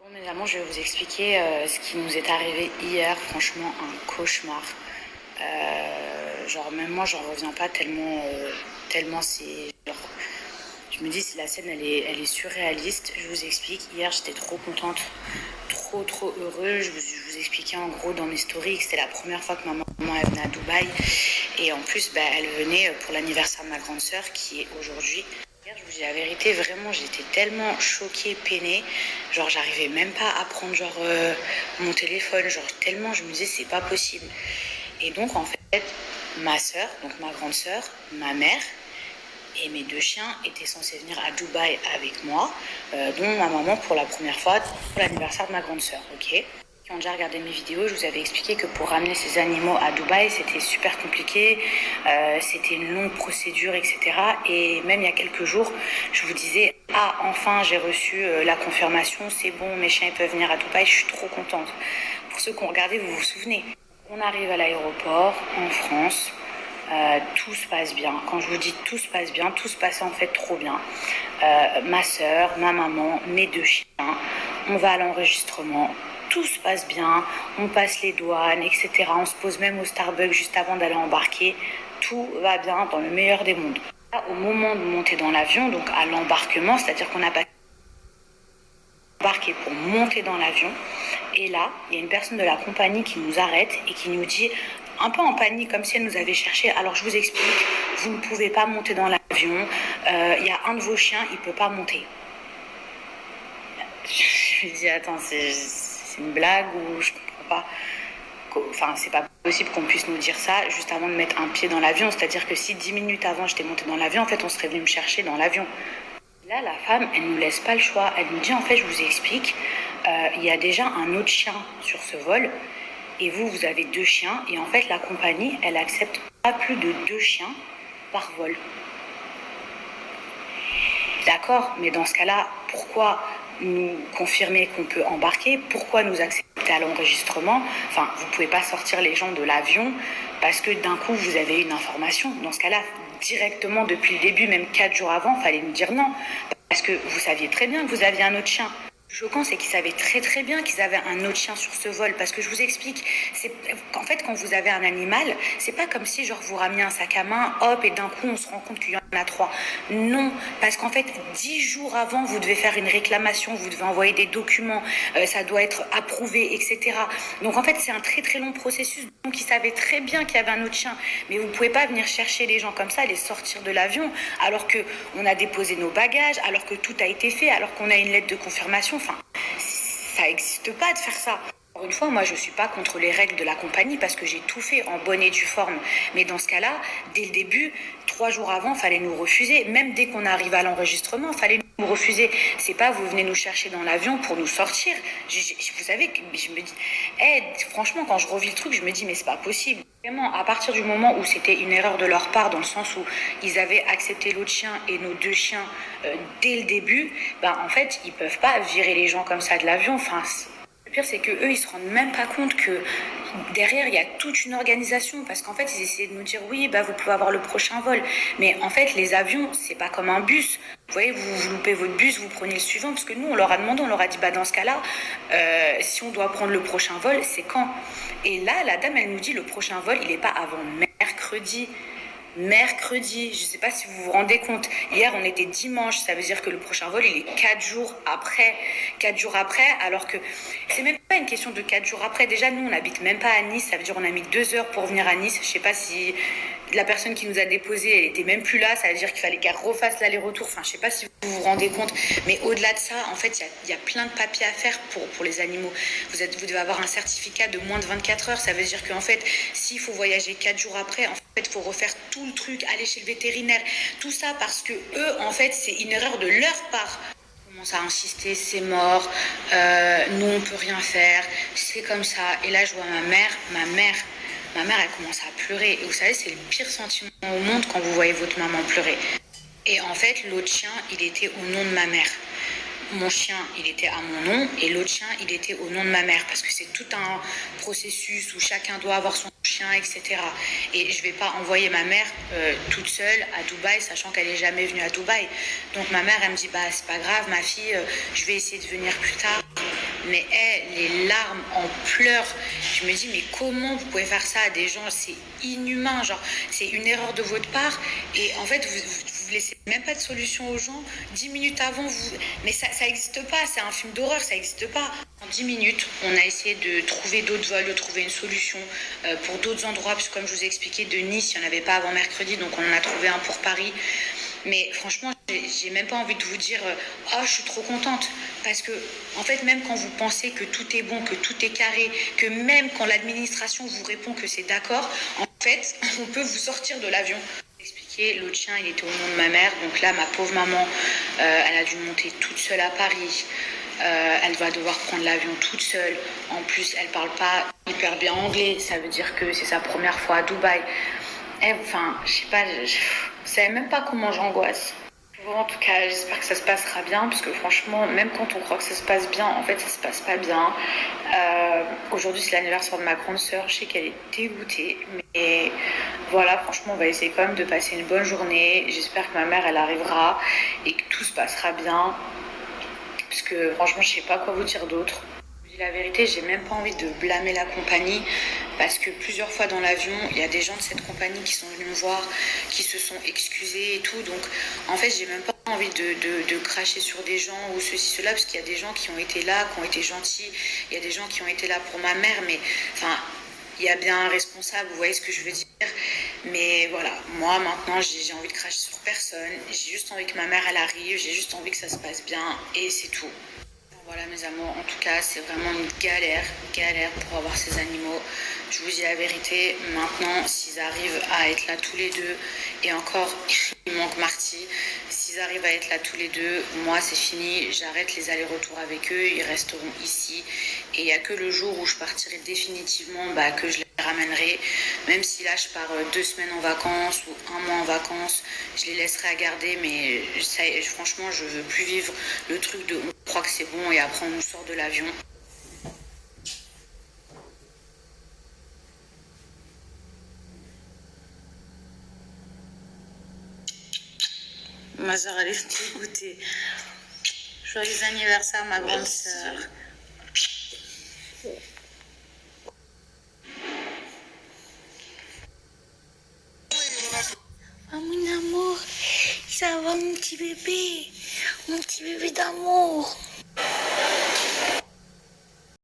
Bon, évidemment, je vais vous expliquer ce qui nous est arrivé hier. Franchement, un cauchemar. Genre, même moi, j'en reviens pas tellement c'est. Genre, je me dis, si la scène, elle est surréaliste. Je vous explique. Hier, j'étais trop contente, trop heureuse. Je vous expliquais en gros dans mes stories que c'était la première fois que ma maman elle venait à Dubaï. Et en plus, elle venait pour l'anniversaire de ma grande sœur qui est aujourd'hui. Hier, je vous dis la vérité, vraiment, j'étais tellement choquée, peinée. Genre, j'arrivais même pas à prendre mon téléphone. Genre, tellement je me disais, c'est pas possible. Et donc, en fait, ma sœur, donc ma grande sœur, ma mère et mes deux chiens étaient censés venir à Dubaï avec moi, dont ma maman pour la première fois pour l'anniversaire de ma grande sœur, ok. Qui ont déjà regardé mes vidéos, je vous avais expliqué que pour ramener ces animaux à Dubaï, c'était super compliqué, c'était une longue procédure, etc. Et même il y a quelques jours, je vous disais, ah, enfin, j'ai reçu la confirmation, c'est bon, mes chiens ils peuvent venir à Dubaï, je suis trop contente. Pour ceux qui ont regardé, vous vous souvenez, on arrive à l'aéroport en France, tout se passe bien. Quand je vous dis tout se passe bien, tout se passe en fait trop bien. Ma soeur, ma maman, mes deux chiens, on va à l'enregistrement, tout se passe bien, on passe les douanes, etc. On se pose même au Starbucks juste avant d'aller embarquer. Tout va bien dans le meilleur des mondes. Là, au moment de monter dans l'avion, donc à l'embarquement, c'est-à-dire qu'on a pas embarqué pour monter dans l'avion. Et là, il y a une personne de la compagnie qui nous arrête et qui nous dit, un peu en panique, comme si elle nous avait cherché. Alors je vous explique, vous ne pouvez pas monter dans l'avion. Il y a un de vos chiens, il ne peut pas monter. Je lui dis, attends, c'est une blague ou je comprends pas. Enfin, c'est pas possible qu'on puisse nous dire ça juste avant de mettre un pied dans l'avion. C'est-à-dire que si 10 minutes avant j'étais montée dans l'avion, en fait, on serait venu me chercher dans l'avion. Là, la femme, elle nous laisse pas le choix. Elle nous dit, en fait, je vous explique, il y a déjà un autre chien sur ce vol. Et vous avez deux chiens. Et en fait, la compagnie, elle accepte pas plus de deux chiens par vol. D'accord, mais dans ce cas-là, pourquoi nous confirmer qu'on peut embarquer? Pourquoi nous accepter à l'enregistrement? Enfin, vous pouvez pas sortir les gens de l'avion parce que d'un coup, vous avez une information. Dans ce cas-là, directement depuis le début, même 4 jours avant, il fallait nous dire non. Parce que vous saviez très bien que vous aviez un autre chien. Le choquant, c'est qu'ils savaient très bien qu'ils avaient un autre chien sur ce vol. Parce que je vous explique, c'est qu'en fait, quand vous avez un animal, c'est pas comme si genre vous rameniez un sac à main, hop, et d'un coup on se rend compte qu'il y en a 3. Non, parce qu'en fait, 10 jours avant, vous devez faire une réclamation, vous devez envoyer des documents, ça doit être approuvé, etc. Donc en fait, c'est un très long processus. Donc ils savaient très bien qu'il y avait un autre chien. Mais vous pouvez pas venir chercher les gens comme ça, les sortir de l'avion, alors que on a déposé nos bagages, alors que tout a été fait, alors qu'on a une lettre de confirmation. Enfin, ça n'existe pas de faire ça. Encore une fois, moi, je ne suis pas contre les règles de la compagnie parce que j'ai tout fait en bonne et due forme. Mais dans ce cas-là, dès le début, 3 jours avant, il fallait nous refuser. Même dès qu'on arrive à l'enregistrement, il fallait nous refuser. C'est pas vous venez nous chercher dans l'avion pour nous sortir. Vous savez, je me dis, franchement, quand je revis le truc, je me dis, mais c'est pas possible. Vraiment, à partir du moment où c'était une erreur de leur part, dans le sens où ils avaient accepté l'autre chien et nos deux chiens dès le début, en fait, ils peuvent pas virer les gens comme ça de l'avion. Enfin, le pire, c'est que eux, ils se rendent même pas compte que derrière, il y a toute une organisation. Parce qu'en fait, ils essayaient de nous dire, oui, vous pouvez avoir le prochain vol. Mais en fait, les avions, c'est pas comme un bus. Vous voyez, vous loupez votre bus, vous prenez le suivant. Parce que nous, on leur a demandé, on leur a dit, dans ce cas-là, si on doit prendre le prochain vol, c'est quand? Et là, la dame, elle nous dit, le prochain vol, il n'est pas avant mercredi. Mercredi, je ne sais pas si vous vous rendez compte. Hier, on était dimanche, ça veut dire que le prochain vol, il est 4 jours après. 4 jours après, alors que c'est même pas une question de 4 jours après. Déjà, nous, on n'habite même pas à Nice, ça veut dire qu'on a mis 2 heures pour venir à Nice. Je ne sais pas si la personne qui nous a déposé, elle était même plus là, ça veut dire qu'il fallait qu'elle refasse l'aller-retour. Enfin, je ne sais pas si vous vous rendez compte, mais au-delà de ça, en fait, il y a plein de papiers à faire pour les animaux. Vous devez avoir un certificat de moins de 24 heures, ça veut dire qu'en fait, s'il faut voyager 4 jours après, en fait, il faut refaire tout le truc, aller chez le vétérinaire, tout ça parce que eux, en fait, c'est une erreur de leur part. On commence à insister, c'est mort, nous on peut rien faire, c'est comme ça. Et là, je vois ma mère, elle commence à pleurer. Et vous savez, c'est le pire sentiment au monde quand vous voyez votre maman pleurer. Et en fait, l'autre chien, il était au nom de ma mère. Mon chien, il était à mon nom et l'autre chien, il était au nom de ma mère parce que c'est tout un processus où chacun doit avoir son chien, etc. Et je vais pas envoyer ma mère toute seule à Dubaï, sachant qu'elle est jamais venue à Dubaï. Donc ma mère, elle me dit, c'est pas grave, ma fille, je vais essayer de venir plus tard. mais les larmes en pleurs. Je me dis, mais comment vous pouvez faire ça à des gens? C'est inhumain, genre, c'est une erreur de votre part. Et en fait, vous laissez même pas de solution aux gens. 10 minutes avant, mais ça n'existe pas, c'est un film d'horreur, ça n'existe pas. En 10 minutes, on a essayé de trouver d'autres vols, de trouver une solution pour d'autres endroits, parce que comme je vous ai expliqué, de Nice, il n'y en avait pas avant mercredi, donc on en a trouvé un pour Paris. Mais franchement, j'ai même pas envie de vous dire oh, je suis trop contente. Parce que, en fait, même quand vous pensez que tout est bon, que tout est carré, que même quand l'administration vous répond que c'est d'accord, en fait, on peut vous sortir de l'avion. L'autre chien, il était au nom de ma mère. Donc là, ma pauvre maman, elle a dû monter toute seule à Paris. Elle va devoir prendre l'avion toute seule. En plus, elle parle pas hyper bien anglais. Ça veut dire que c'est sa première fois à Dubaï. Enfin, je sais pas, je sais même pas comment j'angoisse. Bon, en tout cas, j'espère que ça se passera bien, parce que franchement, même quand on croit que ça se passe bien, en fait, ça se passe pas bien. Aujourd'hui, c'est l'anniversaire de ma grande sœur. Je sais qu'elle est dégoûtée, mais voilà, franchement, on va essayer quand même de passer une bonne journée. J'espère que ma mère, elle arrivera et que tout se passera bien, parce que franchement, je sais pas quoi vous dire d'autre. La vérité, j'ai même pas envie de blâmer la compagnie, parce que plusieurs fois dans l'avion, il y a des gens de cette compagnie qui sont venus me voir, qui se sont excusés et tout. Donc, en fait, j'ai même pas envie de cracher sur des gens ou ceci, cela, parce qu'il y a des gens qui ont été là, qui ont été gentils. Il y a des gens qui ont été là pour ma mère, mais enfin, il y a bien un responsable, vous voyez ce que je veux dire. Mais voilà, moi maintenant, j'ai envie de cracher sur personne. J'ai juste envie que ma mère, elle arrive. J'ai juste envie que ça se passe bien et c'est tout. Voilà mes amours, en tout cas c'est vraiment une galère pour avoir ces animaux. Je vous dis la vérité, maintenant s'ils arrivent à être là tous les deux, et encore il manque Marty, s'ils arrivent à être là tous les deux, moi c'est fini, j'arrête les allers-retours avec eux, ils resteront ici. Et il n'y a que le jour où je partirai définitivement que je les ramènerai. Même si là je pars 2 semaines en vacances ou un mois en vacances, je les laisserai à garder. Mais ça, franchement, je veux plus vivre le truc de on croit que c'est bon et après on nous sort de l'avion. Ma soeur, elle est dégoûtée. Joyeux anniversaire, ma grande soeur. Oh mon amour, ça va mon petit bébé d'amour.